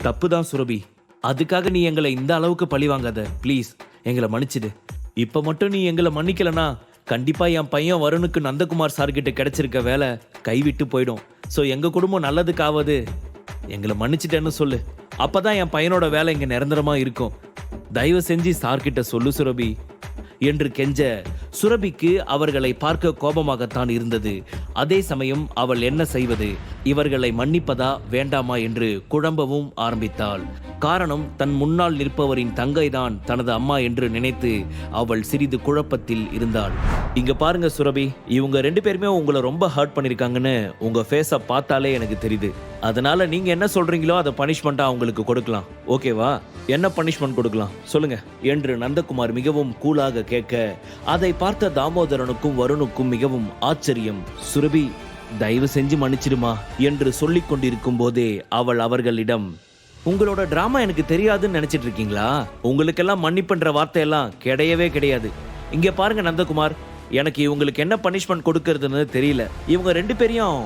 தப்பு தான் சுரபி. அதுக்காக நீ எங்களை இந்த அளவுக்கு பழி வாங்காத ப்ளீஸ். எங்களை மன்னிச்சிடு. இப்ப மட்டும் நீ எங்களை மன்னிக்கலனா கண்டிப்பா என் பையன் வருணுக்கு நந்தகுமார் சார் கிட்ட கிடைச்சிருக்க வேலை கைவிட்டு போயிடும். ஸோ எங்க குடும்பம் நல்லதுக்காவது எங்களை மன்னிச்சிட்டேன்னு சொல்லு. அப்பதான் என் பையனோட வேலை இங்க நிரந்தரமா இருக்கும். தயவு செஞ்சு சார்கிட்ட சொல்லு சுரபி என்று கெஞ்ச, சுரபிக்கு அவர்களை பார்க்க கோபமாகத்தான் இருந்தது. அதே சமயம் அவள் என்ன செய்வது, இவர்களை மன்னிப்பதா வேண்டாமா என்று குழம்பவும் ஆரம்பித்தாள். காரணம், தன் முன்னால் நிற்பவரின் தங்கைதான் தனது அம்மா என்று நினைத்து அவள் சிறிது குழப்பத்தில் இருந்தாள். இங்க பாருங்க சுரபி, இவங்க 2 பேருமே உங்களை ரொம்ப ஹர்ட் பண்ணிருக்காங்கன்னு உங்க ஃபேஸை பார்த்தாலே எனக்கு தெரியுது. அதனால நீங்க என்ன சொல்றீங்களோ அதை பனிஷ்மெண்டா அவங்களுக்கு கொடுக்கலாம். ஓகேவா? என்ன பனிஷ்மெண்ட் கொடுக்கலாம் சொல்லுங்க என்று நந்தகுமார் மிகவும் கூலாக கேட்க, அதை பார்த்த தாமோதரனுக்கும் வருணுக்கும் மிகவும் ஆச்சரியம். சுரபி தயவு செஞ்சு மன்னிச்சிடுமா என்று சொல்லிக் கொண்டிருக்கும் போதே அவள் அவர்களிடம், உங்களோட டிராமா எனக்கு தெரியாதுன்னு நினைச்சிட்டு இருக்கீங்களா? உங்களுக்கெல்லாம் மன்னிப்புன்ற வார்த்தையெல்லாம் கிடையவே கிடையாது. இங்க பாருங்க நந்தகுமார், எனக்கு இவங்களுக்கு என்ன பனிஷ்மெண்ட் கொடுக்கறதுன்னு தெரியல. இவங்க 2 பேரையும்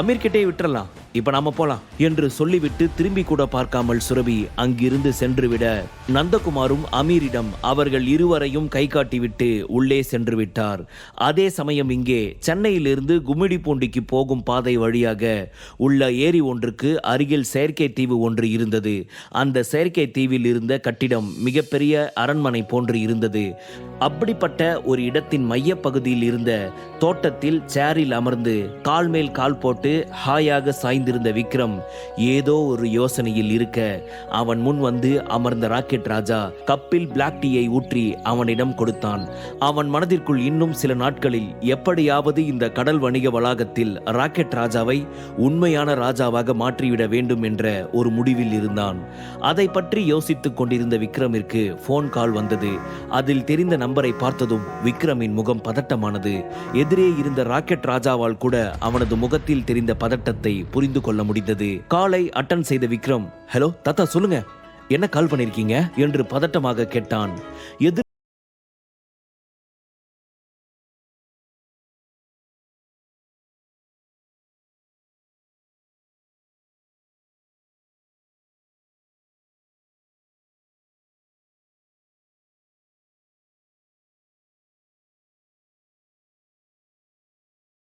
அமீர்கிட்டே விட்டுறலாம். இப்ப நாம போலாம் என்று சொல்லிவிட்டு திரும்பி கூட பார்க்காமல் சுரபி அங்கிருந்து சென்று விட, நந்தகுமாரும் அமீரிடம் அவர்கள் இருவரையும் கை காட்டிவிட்டு உள்ளே சென்று விட்டார். அதே சமயம் இங்கே சென்னையிலிருந்து கும்மிடிப்பூண்டிக்கு போகும் பாதை வழியாக உள்ள ஏரி ஒன்றுக்கு அருகில் செயற்கை தீவு ஒன்று இருந்தது. அந்த செயற்கை தீவில் இருந்த கட்டிடம் மிகப்பெரிய அரண்மனை போன்று இருந்தது. அப்படிப்பட்ட ஒரு இடத்தின் மைய பகுதியில் இருந்த தோட்டத்தில் சேரில் அமர்ந்து கால் மேல் கால் போட்டு ஹாயாக சாய்ந்திருந்த விக்ரம் ஏதோ ஒரு யோசனையில் இருக்க, அவன் முன் வந்து அமர்ந்த ராக்கெட் ராஜா கப்பில் பிளாக் டீயை ஊற்றி அவனிடம் கொடுத்தான். அவன் மனதிற்குள் இன்னும் சில நாட்களில் எப்படியாவது இந்த கடல் வணிக வளாகத்தில் ராக்கெட் ராஜாவை உண்மையான ராஜாவாக மாற்றிவிட வேண்டும் என்ற ஒரு முடிவில் இருந்தான். அதை பற்றி யோசித்துக் கொண்டிருந்த விக்ரமிற்கு போன் கால் வந்தது. அதில் தெரிந்த நம்பரை பார்த்ததும் விக்ரமின் முகம் பதட்டமானது. எதிரே இருந்த ராக்கெட் ராஜாவால் கூட அவனது முகத்தில் தெரிந்த பதட்டத்தை புரிந்து கொள்ள முடிந்தது. காலை அட்டன் செய்த விக்ரம், ஹலோ தாத்தா சொல்லுங்க, என்ன கால் பண்ணிருக்கீங்க என்று பதட்டமாக கேட்டான். எதிர்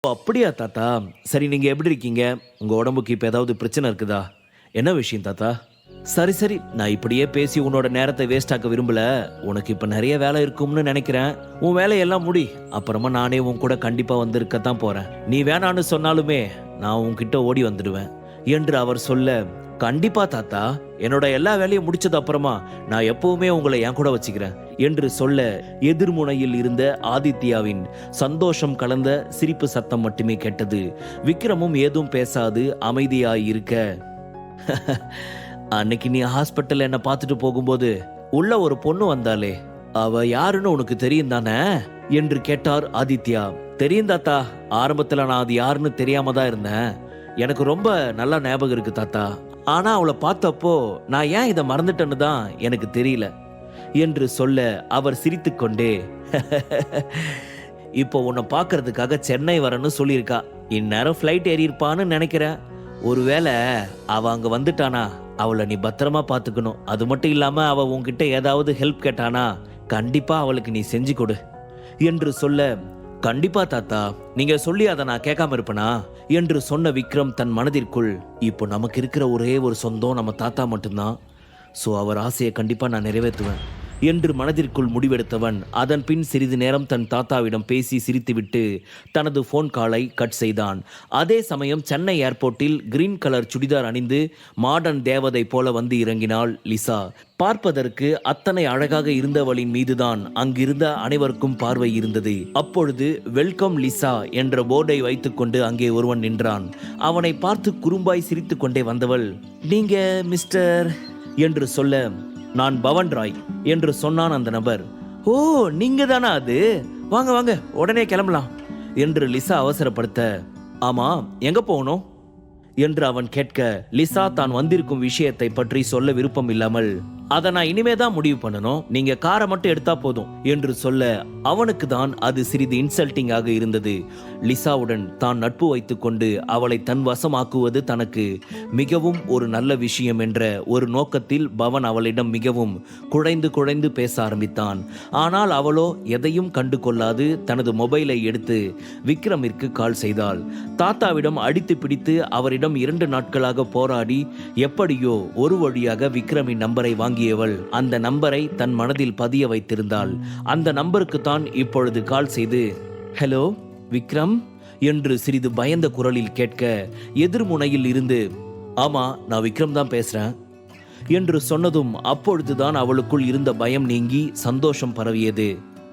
அப்படியா தாத்தா, சரி நீங்க எப்படி இருக்கீங்க? உங்க உடம்புக்கு இப்ப ஏதாவது பிரச்சனை இருக்குதா? என்ன விஷயம் தாத்தா? சரி சரி, நான் இப்படியே பேசி உன்னோட நேரத்தை வேஸ்ட் ஆக்க விரும்பல. உனக்கு இப்ப நிறைய வேலை இருக்கும்னு நினைக்கிறேன். உன் வேலையெல்லாம் முடி, அப்புறமா நானே உன் கூட கண்டிப்பா வந்திருக்கத்தான் போறேன். நீ வேணான்னு சொன்னாலுமே நான் உன்கிட்ட ஓடி வந்துடுவேன் என்று அவர் சொல்ல, கண்டிப்பா தாத்தா, என்னோட எல்லா வேலையும் முடிச்சது அப்புறமா நான் எப்பவுமே உங்களை என் கூட வச்சுக்கிறேன் என்று சொல்ல, எதிர்முனையில் இருந்த ஆதித்யாவின் சந்தோஷம் கலந்த சிரிப்பு சத்தம் மட்டுமே கேட்டது. விக்ரமும் ஏதும் பேசாது அமைதியாய் இருக்க, அன்னைக்கு நீ ஹாஸ்பிட்டல் என்ன பார்த்துட்டு போகும்போது உள்ள ஒரு பொண்ணு வந்தாலே, அவ யாருன்னு உனக்கு தெரியும் தானே என்று கேட்டார் ஆதித்யா. தெரியும் தாத்தா, ஆரம்பத்துல நான் அது யாருன்னு தெரியாம தான் இருந்தேன். எனக்கு ரொம்ப நல்லா ஞாபகம் இருக்கு தாத்தா. ஆனா அவளை பார்த்தப்போ நான் ஏன் இதை மறந்துட்டேன்னு தான் எனக்கு தெரியல என்று சொல்ல, அவர் சிரித்துக்கொண்டே, இப்போ உன்னை பார்க்கறதுக்காக சென்னை வரேன்னு சொல்லியிருக்கா. இந்நேரம் ஃப்ளைட் ஏறி இருப்பான்னு நினைக்கிறேன். ஒருவேளை அவ அங்க வந்துட்டானா அவளை நீ பத்திரமா பார்த்துக்கணும். அது மட்டும் இல்லாம அவ உன்கிட்ட ஏதாவது ஹெல்ப் கேட்டானா கண்டிப்பா அவளுக்கு நீ செஞ்சு கொடு என்று சொல்ல, கண்டிப்பா தாத்தா, நீங்க சொல்லி அதை நான் கேட்காம இருப்பனா என்று சொன்ன விக்ரம் தன் மனதிற்குள், இப்போ நமக்கு இருக்கிற ஒரே ஒரு சொந்தம் நம்ம தாத்தா மட்டும்தான். ஸோ அவர் ஆசையை கண்டிப்பா நான் நிறைவேற்றுவேன் என்று மனதிற்குள் முடிவெடுத்தவன் அதன் பின் சிறிது நேரம் தன் தாத்தாவிடம் பேசி சிரித்துவிட்டு தனது போன் காலை கட் செய்தான். அதே சமயம் சென்னை ஏர்போர்ட்டில் கிரீன் கலர் சுடிதார் அணிந்து மாடர்ன் தேவதை போல வந்து இறங்கினாள் லிசா. பார்ப்பதற்கு அத்தனை அழகாக இருந்தவளின் மீதுதான் அங்கிருந்த அனைவருக்கும் பார்வை இருந்தது. அப்பொழுது வெல்கம் லிசா என்ற போர்டை வைத்துக்கொண்டு அங்கே ஒருவன் நின்றான். அவனை பார்த்து குறும்பாய் சிரித்து கொண்டே வந்தவள், நீங்க மிஸ்டர் என்று சொல்ல, நான் பவன் ராய் என்று சொன்னான் அந்த நபர். ஓ, நீங்க தானா அது? வாங்க வாங்க, உடனே கிளம்பலாம் என்று லிசா அவசரப்படுத்த, ஆமா எங்க போகணும் என்று அவன் கேட்க, லிசா தான் வந்திருக்கும் விஷயத்தை பற்றி சொல்ல விருப்பம் இல்லாமல், அதை நான் இனிமே தான் முடிவு பண்ணணும், நீங்க காரை மட்டும் எடுத்தா போதும் என்று சொல்ல அவனுக்கு தான் அது சிறிது இன்சல்ட்டிங்காக இருந்தது. லிசாவுடன் தான் நட்பு வைத்துக் கொண்டு அவளை தன் வசமாக்குவது தனக்கு மிகவும் ஒரு நல்ல விஷயம் என்ற ஒரு நோக்கத்தில் பவன் அவளிடம் மிகவும் குழைந்து பேச ஆரம்பித்தான். ஆனால் அவளோ எதையும் கண்டு கொள்ளாது தனது மொபைலை எடுத்து விக்ரமிற்கு கால் செய்தாள். தாத்தாவிடம் அடித்து பிடித்து அவரிடம் 2 நாட்களாக போராடி எப்படியோ ஒரு வழியாக விக்ரமின் நம்பரை வாங்கியவள் அந்த நம்பரை தன் மனதில் பதிய வைத்திருந்தாள். அந்த நம்பருக்கு தான் இப்பொழுது கால் செய்து, ஹலோ விக்ரம் என்று சிறிது பயந்த குரலில் கேட்க, எதிர்முனையில் இருந்து, ஆமா நான் விக்ரம் தான் பேசுறேன் என்று சொன்னதும் அப்பொழுதுதான் அவளுக்குள் இருந்த பயம் நீங்கி சந்தோஷம் பரவியது.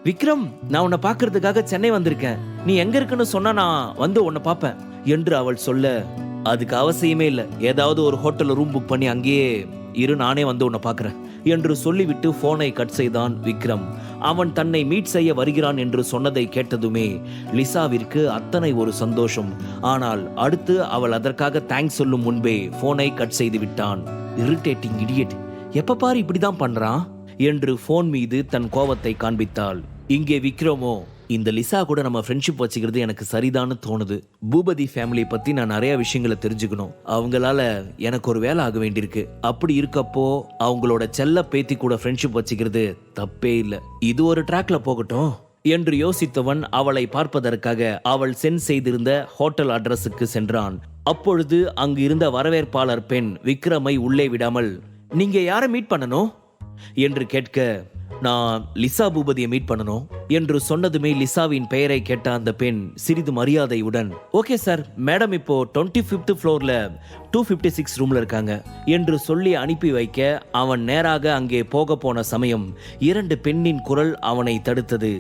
விக்ரம், நான் உன்னை பார்க்கறதுக்காக சென்னை வந்திருக்கேன், நீ எங்க இருக்குன்னு சொன்னா நான் வந்து உன்னை பார்ப்பேன் என்று அவள் சொல்ல, அதுக்கு அவசியமே இல்லை, ஏதாவது ஒரு ஹோட்டல்ல ரூம் புக் பண்ணி அங்கேயே இரு, நானே வந்து உன்னை பார்க்கறேன் என்று சொல்லிவிட்டு போனை கட் செய்தான் விக்ரம். அவன் தன்னை மீட் செய்ய வருகிறான் என்று சொன்னதை கேட்டதுமே லிசாவிற்கு அத்தனை ஒரு சந்தோஷம். ஆனால் அடுத்து அவள் அதற்காக தேங்க்ஸ் சொல்லும் முன்பே போனை கட் செய்து விட்டான். இரிட்டேட்டிங் இடியட், எப்ப பாரு இப்படிதான் பண்றான் என்று போன் மீது தன் கோபத்தை காண்பித்தாள். இங்கே விக்ரமோ, இந்த லிசா கூட நம்ம ஃப்ரெண்ட்ஷிப் வச்சுக்கிறது எனக்கு சரிதான்னு தோணுது. பூபதி ஃபேமிலி பத்தி நான் நிறைய விஷயங்களை தெரிஞ்சுக்கணும், அவங்களால எனக்கு ஒரு வேலை ஆக வேண்டியிருக்கு, அப்படி இருக்கப்போ அவங்களோட செல்ல பேத்தி கூட ஃப்ரெண்ட்ஷிப் வச்சுக்கிறது தப்பே இல்லை, இது ஒரு ட்ராக்ல போகட்டும் என்று யோசித்தவன் அவளை பார்ப்பதற்காக அவள் சென்ட் செய்திருந்த ஹோட்டல் அட்ரஸுக்கு சென்றான். அப்பொழுது அங்கு இருந்த வரவேற்பாளர் பெண் விக்ரமை உள்ளே விடாமல், நீங்க யாரை மீட் பண்ணணும் என்று கேட்க, நான் லிசா பூபதியை மீட் பண்ணணும் என்று சொன்னதுமே லிசாவின் பெயரை கேட்ட அந்த பெண் சிறிது மரியாதையுடன், ஓகே சார், மேடம் இப்போ 25th ஃப்ளோர்ல 256 ரூம்ல இருக்காங்க என்று சொல்லி அனுப்பி வைக்க அவன் நேராக அங்கே போக போன சமயம் 2 பெண்ணின் குரல் அவனை தடுத்தது.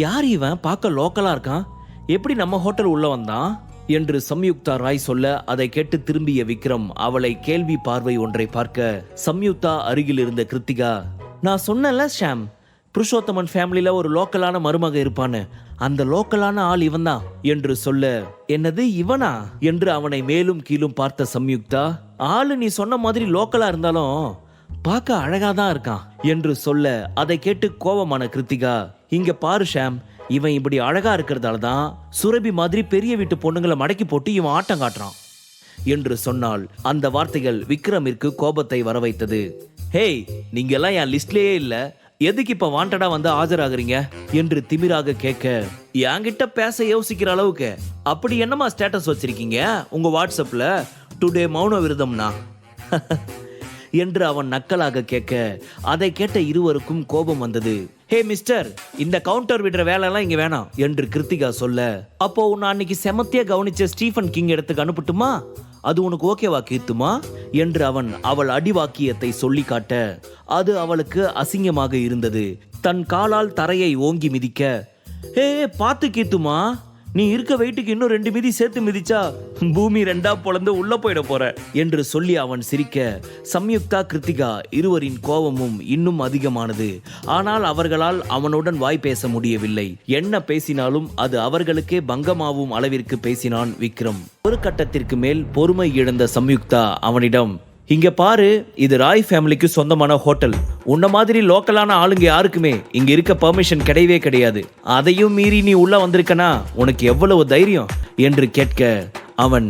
யார் இவன், பார்க்க லோக்கலா இருக்கான், எப்படி நம்ம ஹோட்டல் உள்ள வந்தான் என்று சம்யுக்தா ராய் சொல்ல அதை கேட்டு திரும்பிய விக்ரம் அவளை கேள்வி பார்வை ஒன்றை பார்க்க, சம்யுக்தா அருகில் இருந்த கிருத்திகா, நான் சொன்னல ஷாம், புருஷோத்தமன் ஃபேமிலியில ஒரு லோக்கலான மருமக இருப்பான்னு, அந்த லோக்கலான ஆள் இவன் தான் என்று சொல்ல, என்னது இவனா என்று அவனை மேலும் கீழும் பார்த்த சம்யுக்தா, ஆளு நீ சொன்ன மாதிரி லோக்கலா இருந்தாலும் பார்க்க அழகாதான் இருக்கான் என்று சொல்ல அதை கேட்டு கோபமான கிருத்திகா, இங்க பாரு ஷாம், இவன் இப்படி அழகா இருக்கிறதால தான் சுரபி மாதிரி பெரிய வீட்டு பொண்ணுங்களை மடக்கி போட்டு இவன் ஆட்டம் காட்டுறான் என்று சொன்னால் அந்த வார்த்தைகள் விக்ரமிற்கு கோபத்தை வரவைத்தது. ஹேய், நீங்க எல்லாம் என் லிஸ்ட்லயே இல்ல, எதுக்கு இப்ப வாண்டடா வந்து ஆஜராகிறீங்க என்று திமிராக கேட்க, என்கிட்ட பேச யோசிக்கிற அளவுக்கு அப்படி என்னமா ஸ்டேட்டஸ் வச்சிருக்கீங்க உங்க வாட்ஸ்அப்ல, டுடே மௌன விரதம்னா என்று அவன் நக்கலாக கேட்க அதை கேட்ட இருவருக்கும் கோபம் வந்தது. ஹே மிஸ்டர், இந்த கவுண்டர் விடுற வேலையெல்லாம் இங்க வேணாம் என்று கிருத்திகா சொல்ல, அப்போ உன்னை அன்னைக்கு செமத்தியா கவனிச்ச ஸ்டீஃபன் கிங் இடத்துக்கு அனுப்பட்டுமா, அது உனக்கு ஓகேவா கீர்த்துமா என்று அவள் அடிவாக்கியத்தை சொல்லி காட்ட அது அவளுக்கு அசிங்கமாக இருந்தது. தன் காலால் தரையை ஓங்கி மிதிக்க, ஹே பார்த்து கீர்த்துமா, நீ இருக்க வெயிட்டுக்கு இன்னும் 2 மிதி சேர்த்து மிதிச்சா பூமி 2ஆ பொளந்து உள்ள போயிட போற என்று சொல்லி அவன் சிரிக்க, சம்யுக்தா கிருத்திகா இருவரின் கோபமும் இன்னும் அதிகமானது. ஆனால் அவர்களால் அவனுடன் வாய் பேச முடியவில்லை. என்ன பேசினாலும் அது அவர்களுக்கே பங்கமாவும் அளவிற்கு பேசினான் விக்ரம். ஒரு கட்டத்திற்கு மேல் பொறுமை இழந்த சம்யுக்தா அவனிடம், இங்க பாரு, இது ராய் ஃபேமிலிக்கு சொந்தமான ஹோட்டல், உன்ன மாதிரி லோக்கலான ஆளுங்க யாருக்குமே இங்க இருக்க பெர்மிஷன் கிடையவே கிடையாது, அதையும் மீறி நீ உள்ள வந்திருக்கனா உனக்கு எவ்வளவு தைரியம் என்று கேட்க அவன்,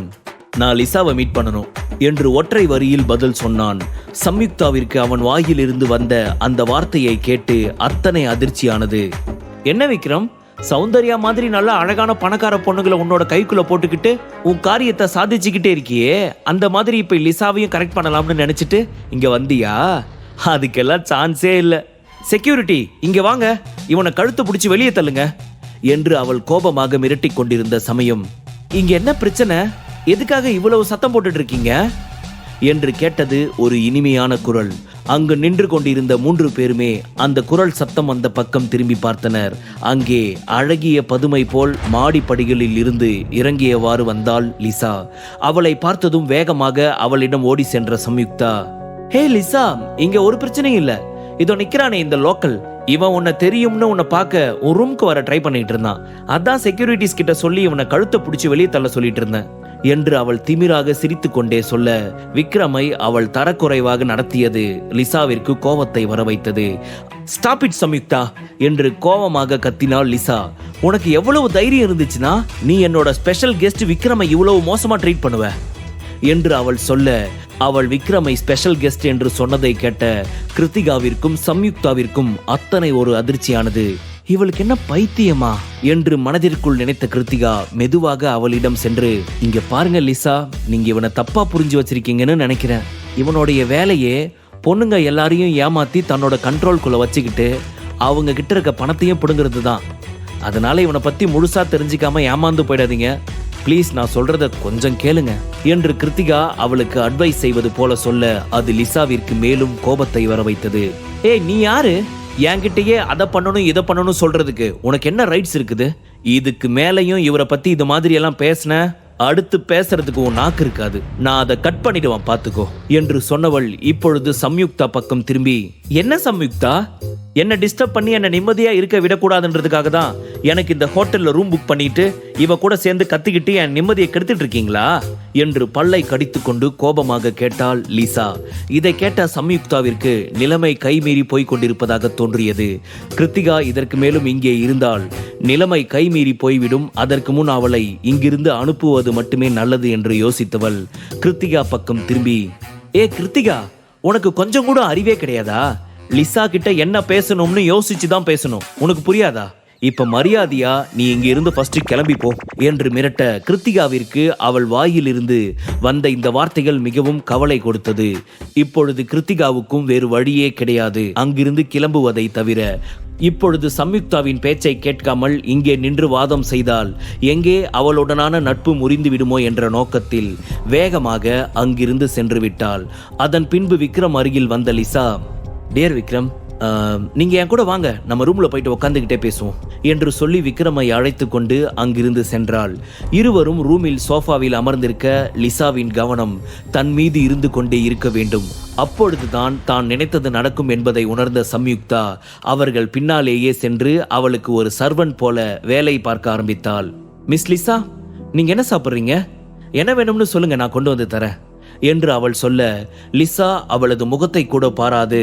நான் லிசாவை மீட் பண்ணணும் என்று ஒற்றை வரியில் பதில் சொன்னான். சம்யுக்தாவிற்கு அவன் வாயிலிருந்து வந்த அந்த வார்த்தையை கேட்டு அத்தனை அதிர்ச்சியானது. என்ன விக்ரம், சௌந்தர்யா மாதிரி நல்ல அழகான பணக்கார பொண்ணுகளை உன்னோட கைக்குள்ள போட்டுக்கிட்டு உன் காரியத்தை சாதிச்சுக்கிட்டே இருக்கியே, அந்த மாதிரி இப்ப லிசாவையும் கரெக்ட் பண்ணலாம்னு நினைச்சிட்டு இங்க வந்தியா? அதுக்கெல்லாம் சான்ஸே இல்லை. செக்யூரிட்டி இங்க வாங்க, இவனை கழுத்து பிடிச்சி வெளியே தள்ளுங்க என்று அவள் கோபமாக மிரட்டி கொண்டிருந்த சமயம், இங்க என்ன பிரச்சனை, எதுக்காக இவ்வளவு சத்தம் போட்டுட்டு இருக்கீங்க என்று கேட்டது ஒரு இனிமையான குரல். அங்கு நின்று கொண்டிருந்த 3 பேருமே அந்த குரல் சத்தம் வந்த பக்கம் திரும்பி பார்த்தனர். அங்கே அழகிய பதுமை போல் மாடிப்படிகளில் இருந்து இறங்கியவாறு வந்தாள் லிசா. அவளை பார்த்ததும் வேகமாக அவளிடம் ஓடி சென்ற சம்யுக்தா, ஹே லிசா, இங்க ஒரு பிரச்சனையும் இல்ல, இதோ நிக்கிறானே இந்த லோக்கல், இவன் உன்னை தெரியும்னு உன்னை பார்க்க ஒரு ரூம்க்கு வர ட்ரை பண்ணிட்டு இருந்தான், அதான் செக்யூரிட்டிஸ் கிட்ட சொல்லி இவனை கழுத்தை பிடிச்சி வெளியே தள்ள சொல்லிட்டு இருந்தேன், என்று அவள் திமிராக சிரித்துக்கொண்டே சொல்ல விக்ரமை அவள் தரக்குறைவாக நடத்தியது லிசாவிற்கு கோபத்தை வர வைத்தது. ஸ்டாப் இட் சம்யுக்தா என்று கோபமாக கத்தினாள் லிசா. உனக்கு எவ்வளவு தைரியம் இருந்துச்சுன்னா நீ என்னோட ஸ்பெஷல் கெஸ்ட் விக்ரமை இவ்வளவு மோசமா ட்ரீட் பண்ணுவ என்று அவள் சொல்ல, அவள் விக்ரமை ஸ்பெஷல் கெஸ்ட் என்று சொன்னதை கேட்ட கிருத்திகாவிற்கும் சம்யுக்தாவிற்கும் அத்தனை ஒரு அதிர்ச்சியானது. இவளுக்கு என்ன பைத்தியமா என்று மனதிற்குள் நினைத்த கிருத்திகா மெதுவாக அவளிடம் சென்று, இங்க பாருங்க லிசா, நீங்க இவனை தப்பா புரிஞ்சு வச்சிருக்கீங்கன்னு நினைக்கிறேன். இவனுடைய வேலையே பொண்ணுங்க எல்லாரையும் ஏமாத்தி தன்னோட கண்ட்ரோல்குள்ள வச்சுக்கிட்டு அவங்க கிட்ட இருக்க பணத்தையும் பிடுங்கிறது தான். அதனால இவனை பத்தி முழுசா தெரிஞ்சுக்காம ஏமாந்து போயிடாதீங்க. ப்ளீஸ், நான் சொல்றத கொஞ்சம் கேளுங்க என்று கிருத்திகா அவளுக்கு அட்வைஸ் செய்வது போல சொல்ல அது லிசாவிற்கு மேலும் கோபத்தை வர வைத்தது. ஏய், நீ யாரு என்கிட்டயே அதை பண்ணணும் இதை பண்ணணும் சொல்றதுக்கு? உனக்கு என்ன ரைட்ஸ் இருக்குது? இதுக்கு மேலையும் இவரை பத்தி இது மாதிரி எல்லாம் பேசின அடுத்து பேசுறதுக்கு உன் நாக்கு இருக்காது. நான் அதை கட் பண்ணிடுவான் பாத்துக்கோ என்று சொன்னவள் இப்பொழுது சம்யுக்தா பக்கம் திரும்பி, என்ன சம்யுக்தா, என்ன டிஸ்டர்ப் பண்ணி என்ன நிம்மதியா இருக்க விடக்கூடாதுன்றதுக்காக தான் எனக்கு இந்த ஹோட்டல்ல ரூம் புக் பண்ணிட்டு இவ கூட சேர்ந்து கத்திக்கிட்டு என் நிம்மதியை கெடுத்துட்டு இருக்கீங்களா என்று பல்லை கடித்து கொண்டு கோபமாக கேட்டாள் லிசா. இதை கேட்ட சம்யுக்தாவிற்கு நிலைமை கைமீறி போய் கொண்டிருப்பதாக தோன்றியது. கிருத்திகா இதற்கு மேலும் இங்கே இருந்தால் நிலைமை கைமீறி போய்விடும். அதற்கு முன் அவளை இங்கிருந்து அனுப்புவது மட்டுமே நல்லது என்று யோசித்தவள் கிருத்திகா பக்கம் திரும்பி, ஏ கிருத்திகா, உனக்கு கொஞ்சம் கூட அறிவே கிடையாதா? லிசா கிட்ட என்ன பேசணும்னு யோசிச்சு தான் பேசணும். உனக்கு புரியாதா? இப்ப மரியாதையா நீ இங்க இருந்து ஃபர்ஸ்ட் கிளம்பி போ என்று மிரட்ட கிருத்திகாவிற்கு அவள் வாயிலிருந்து வந்த இந்த வார்த்தைகள் மிகவும் கவலை கொடுத்தது. இப்பொழுது கிருத்திகாவுக்கும் வேறு வழியே கிடையாது அங்கிருந்து கிளம்புவதை தவிர. இப்பொழுது சம்யுக்தாவின் பேச்சை கேட்காமல் இங்கே நின்று வாதம் செய்தால் எங்கே அவளுடனான நட்பு முறிந்து விடுமோ என்ற நோக்கத்தில் வேகமாக அங்கிருந்து சென்று விட்டாள். அதன் பின்பு விக்ரம் அருகில் வந்த லிசா, டியர் விக்ரம், நீங்க என் கூட வாங்க, நம்ம ரூம்ல போயிட்டு உட்காந்துக்கிட்டே பேசுவோம் என்று சொல்லி விக்ரமை அழைத்து கொண்டு அங்கிருந்து சென்றாள். இருவரும் ரூமில் சோஃபாவில் அமர்ந்திருக்க லிசாவின் கவனம் தன் மீது இருந்து கொண்டே இருக்க வேண்டும். அப்பொழுதுதான் தான் நினைத்தது நடக்கும் என்பதை உணர்ந்த சம்யுக்தா அவர்கள் பின்னாலேயே சென்று அவளுக்கு ஒரு சர்வன்ட் போல வேலை பார்க்க ஆரம்பித்தாள். மிஸ் லிசா, நீங்க என்ன சாப்பிட்றீங்க? என்ன வேணும்னு சொல்லுங்க, நான் கொண்டு வந்து தரேன் என்று அவள் சொல்ல லிசா அவளது முகத்தை கூட பாராது,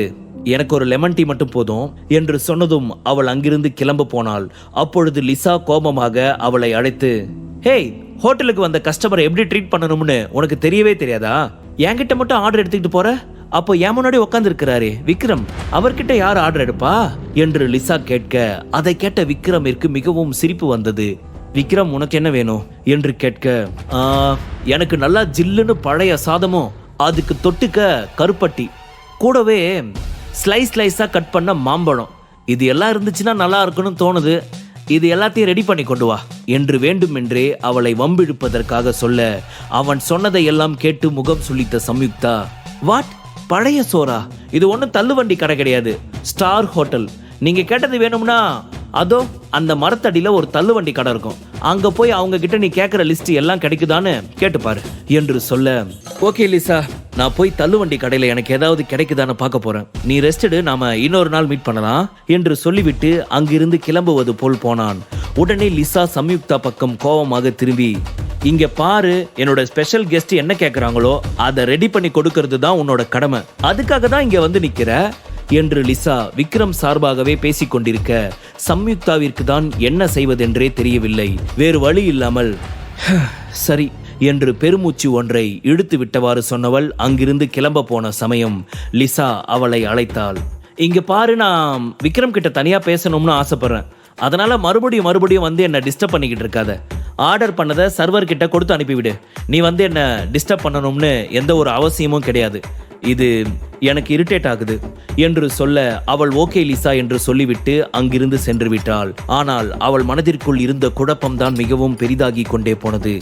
எனக்கு ஒரு லெமன் டீ மட்டும் போதும் என்று சொன்னதும் அவள் அங்கிருந்து கிளம்ப போனாள். அப்பொழுது லிசா கோபமாக அவளை அழைத்து, ஹேய், ஹோட்டலுக்கு வந்த கஸ்டமரை எப்படி ட்ரீட் பண்ணணும்னு உனக்கு தெரியவே தெரியாதா? என்கிட்ட மட்டும் ஆர்டர் எடுத்துக்கிட்டு போற? அப்போ என் முன்னாடி உட்கார்ந்து இருக்கிறாரு விக்ரம், அவர்கிட்ட யார் ஆர்டர் எடுப்பா என்று லிசா கேட்க அதை கேட்ட விக்ரமிற்கு மிகவும் சிரிப்பு வந்தது. விக்ரம், உனக்கு என்ன வேணும் என்று கேட்க, எனக்கு நல்லா ஜில்லுன்னு பழைய சாதமும் அதுக்கு தொட்டுக்க கருப்பட்டி, கூடவே ஸ்லைஸா கட் பண்ண மாம்பழம், இது எல்லாம் இருந்துச்சுன்னா நல்லா இருக்குன்னு தோணுது. இது எல்லாத்தையும் ரெடி பண்ணி கொண்டு வா என்று வேண்டுமென்றே அவளை வம்பிழுப்பதற்காக சொல்ல அவன் சொன்னதை எல்லாம் கேட்டு முகம் சுளித்த சம்யுக்தா, வாட், பழைய சோறா? இது ஒன்றும் தள்ளுவண்டி கடை கிடையாது, ஸ்டார் ஹோட்டல். நீங்க கேட்டது வேணும்னா அதோ அந்த மரத்தடியில ஒரு தள்ளுவண்டி கடை இருக்கும், அங்க போய் அவங்க கிட்ட நீ கேட்கிற லிஸ்ட் எல்லாம் கிடைக்குதான்னு கேட்டுப்பாரு என்று சொல்ல, ஓகே லிசா, நான் போய் தள்ளுவண்டி கடையில எனக்கு ஏதாவது கிடைக்குதான்னு பார்க்க போறேன், நீ ரெஸ்டடு, நாம இன்னொரு நாள் மீட் பண்ணலாம் என்று சொல்லிவிட்டு அங்கிருந்து கிளம்புவது போல் போனான். உடனே லிசா சம்யுக்தா பக்கம் கோபமாக திரும்பி, இங்க பாரு, என்னோட ஸ்பெஷல் கெஸ்ட் என்ன கேட்கறாங்களோ அதை ரெடி பண்ணி கொடுக்கறது தான் உன்னோட கடமை, அதுக்காக தான் இங்க வந்து நிக்கிற என்று லிசா விக்ரம் சார்பாகவே பேசிக் கொண்டிருக்க சம்யுக்தாவிற்கு தான் என்ன செய்வதென்றே தெரியவில்லை. வேறு வழி இல்லாமல் சரி என்று பெருமூச்சு ஒன்றை இழுத்து விட்டவாறு சொன்னவள் அங்கிருந்து கிளம்ப போன சமயம் லிசா அவளை அழைத்தாள். இங்க பாரு, நான் விக்ரம் கிட்ட தனியா பேசணும்னு ஆசைப்படுறேன், அதனால மறுபடியும் வந்து என்ன டிஸ்டர்ப் பண்ணிக்கிட்டு இருக்காத. ஆர்டர் பண்ணதை சர்வர் கிட்ட கொடுத்து அனுப்பிவிடு. நீ வந்து என்ன டிஸ்டர்ப் பண்ணணும்னு எந்த ஒரு அவசியமும் கிடையாது, இது எனக்கு இரிட்டேட் ஆகுது என்று சொல்ல அவள் ஓகே லிசா என்று சொல்லிவிட்டு அங்கிருந்து சென்று விட்டாள். ஆனால் அவள் மனதிற்குள் இருந்த குழப்பம்தான் மிகவும் பெரிதாகி கொண்டே போனது.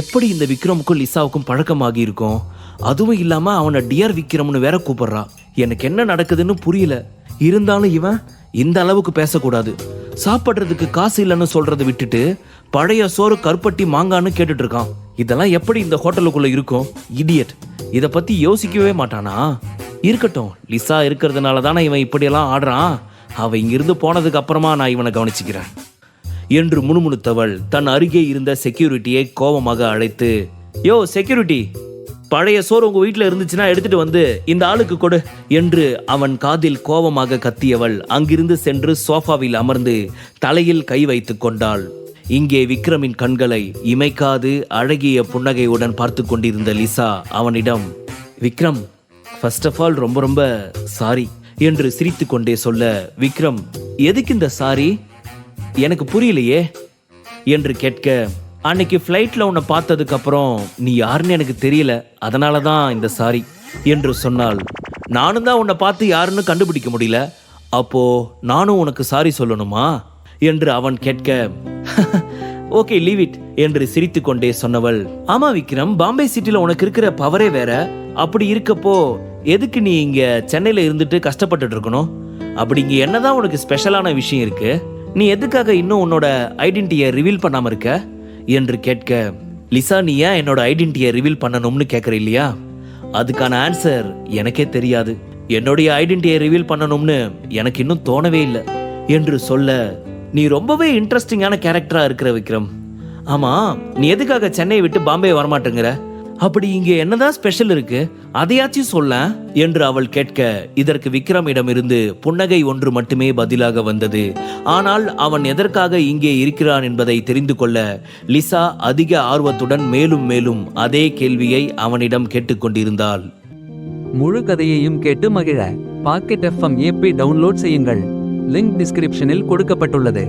எப்படி இந்த விக்ரமுக்கும் லிசாவுக்கும் பழக்கமாகி இருக்கும்? அதுவும் இல்லாம அவனை டியர் விக்ரம்னு வேற கூப்பிடுறா. எனக்கு என்ன நடக்குதுன்னு புரியல. இருந்தாலும் இவன் இந்த அளவுக்கு பேசக்கூடாது. சாப்பிட்றதுக்கு காசு இல்லைன்னு சொல்றதை விட்டுட்டு பழைய சோறு கருப்பட்டி மாங்கான்னு கேட்டுட்டு இருக்கான். இதெல்லாம் எப்படி இந்த ஹோட்டலுக்குள்ள இருக்கும்? இடியட். இதை பத்தி யோசிக்கவே மாட்டானா? இருக்கட்டும், லிசா இருக்கிறதுனால தானே இவன் இப்படியெல்லாம் ஆடுறான். அவன் இங்கிருந்து போனதுக்கு அப்புறமா நான் இவனை கவனிச்சுக்கிறேன் என்று முணுமுணுத்தவள் தன் அருகே இருந்த செக்யூரிட்டியை கோபமாக அழைத்து, யோ செக்யூரிட்டி, பழைய சோறு உங்க வீட்டில் இருந்துச்சுன்னா எடுத்துட்டு வந்து இந்த ஆளுக்கு கொடு என்று அவன் காதில் கோபமாக கத்தியவள் அங்கிருந்து சென்று சோஃபாவில் அமர்ந்து தலையில் கை வைத்து கொண்டாள். இங்கே விக்ரமின் கண்களை இமைக்காது அழகிய புன்னகையுடன் பார்த்து கொண்டிருந்த லிசா அவனிடம், விக்ரம், ஃபர்ஸ்ட் ஆஃப் ஆல் ரொம்ப ரொம்ப சாரி என்று சிரித்து கொண்டே சொல்ல, விக்ரம், எதுக்கு இந்த சாரி, எனக்கு புரியலையே என்று கேட்க, அன்னைக்கு ஃப்ளைட்டில் உன்னை பார்த்ததுக்கு அப்புறம் நீ யாருன்னு எனக்கு தெரியல, அதனால தான் இந்த சாரி என்று சொன்னாள். நானும் தான் உன்னை பார்த்து யாருன்னு கண்டுபிடிக்க முடியல, அப்போ நானும் உனக்கு சாரி சொல்லணுமா என்று அவன் கேட்க, ஓகே லீவ் இட் என்று சிரித்து கொண்டே சொன்னவள், ஆமா விக்ரம், பாம்பே சிட்டில உனக்கு இருக்கிற பவரே வேற. அப்படி இருக்கப்போ எதுக்கு நீ இங்க சென்னையில இருந்துட்டு கஷ்டப்பட்டுட்டு இருக்கணும்? அப்படி இங்க என்னதான் உனக்கு ஸ்பெஷலான விஷயம் இருக்கு? நீ எதுக்காக இன்னும் உன்னோட ஐடென்டிட்டியை ரிவீல் பண்ணாம இருக்க என்று கேட்க, லிசா, நீ ஏன் என்னோட ஐடென்டிட்டியை ரிவீல் பண்ணணும்னு கேட்கற இல்லையா? அதுக்கான ஆன்சர் எனக்கே தெரியாது. என்னுடைய ஐடென்டிட்டியை ரிவீல் பண்ணணும்னு எனக்கு இன்னும் தோணவே இல்லை என்று சொல்ல, நீ ரொம்பவே இன்ட்ரெஸ்டிங்கான கேரக்டரா இருக்கிற விக்ரம். ஆமா, நீ எதுக்காக சென்னையை விட்டு பாம்பே வரமாட்டேங்கிற? அப்படி இங்க என்னதான் ஸ்பெஷல் இருக்கு, அதையாச்சும் சொல்ல என்று அவள் கேட்க, இதற்கு விக்ரமிடமிருந்து புன்னகை ஒன்று மட்டுமே பதிலாக வந்தது. ஆனால் அவன் எதற்காக இங்கே இருக்கிறான் என்பதை தெரிந்து கொள்ள லிசா அதிக ஆர்வத்துடன் மேலும் மேலும் அதே கேள்வியை அவனிடம் கேட்டுக்கொண்டிருந்தாள். முழு கதையையும் கேட்டு மகிழ பாக்கெட் FM ஆப்பை டவுன்லோட் செய்யுங்கள். லிங்க் டிஸ்கிரிப்ஷனில் கொடுக்கப்பட்டுள்ளது.